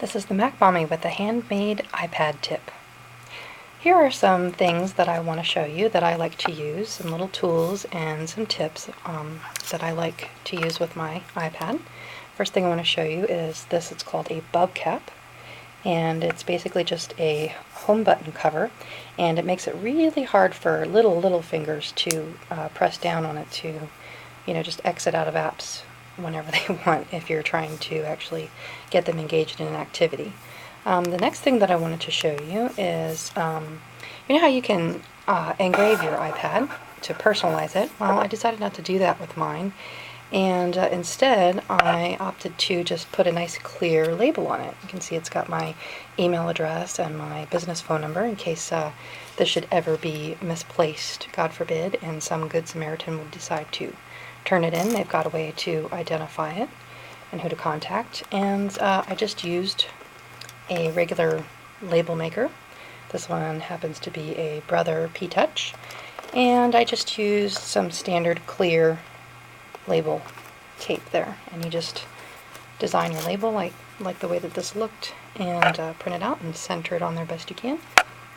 This is the MacMommy with a handmade iPad tip. Here are some things that I want to show you that I like to use, some little tools and some tips that I like to use with my iPad. First thing I want to show you is this. It's called a BubCap, and it's basically just a home button cover, and it makes it really hard for little fingers to press down on it to, just exit out of apps whenever they want if you're trying to actually get them engaged in an activity. The next thing that I wanted to show you is, you know how you can engrave your iPad to personalize it? Well, I decided not to do that with mine, and instead I opted to just put a nice clear label on it. You can see it's got my email address and my business phone number in case this should ever be misplaced, God forbid, and some good Samaritan would decide to turn it in. They've got a way to identify it and who to contact. And I just used a regular label maker. This one happens to be a Brother P-Touch. And I just used some standard clear label tape there. And you just design your label like the way that this looked, and print it out and center it on there best you can.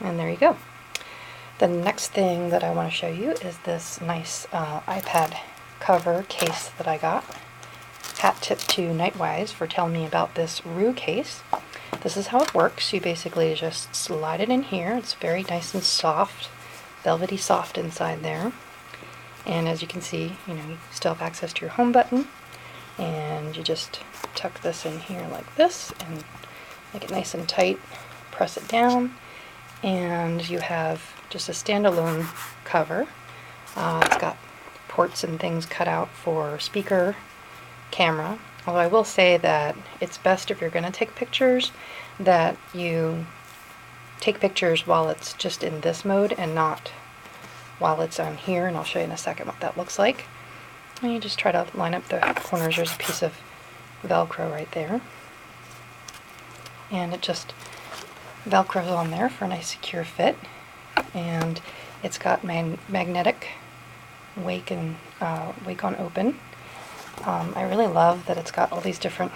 And there you go. The next thing that I want to show you is this nice iPad cover case that I got. Hat tip to Nightwise for telling me about this Rue case. This is how it works. You basically just slide it in here. It's very nice and soft, velvety soft inside there. And as you can see, you still have access to your home button, and you just tuck this in here like this and make it nice and tight. Press it down, and you have just a standalone cover. It's got ports and things cut out for speaker, camera. Although I will say that it's best if you're going to take pictures that you take pictures while it's just in this mode and not while it's on here, and I'll show you in a second what that looks like. And you just try to line up the corners. There's a piece of Velcro right there, and it just Velcros on there for a nice secure fit. And it's got magnetic wake on open. I really love that it's got all these different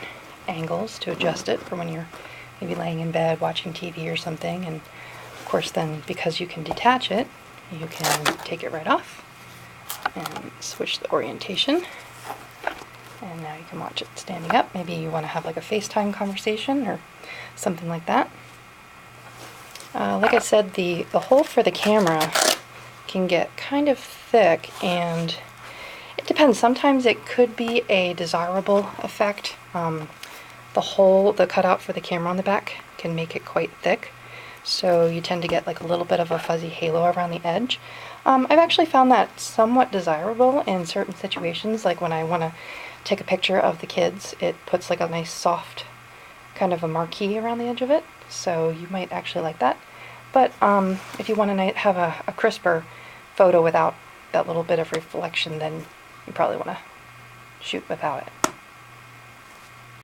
angles to adjust it for when you're maybe laying in bed watching TV or something. And of course then, because you can detach it, you can take it right off and switch the orientation, and now you can watch it standing up. Maybe you want to have like a FaceTime conversation or something like that. Like I said, the hole for the camera can get kind of thick, and it depends. Sometimes it could be a desirable effect. The cutout for the camera on the back can make it quite thick, so you tend to get like a little bit of a fuzzy halo around the edge. I've actually found that somewhat desirable in certain situations, like when I want to take a picture of the kids. It puts like a nice soft kind of a marquee around the edge of it, so you might actually like that. But if you want to have a crisper photo without that little bit of reflection, then you probably want to shoot without it.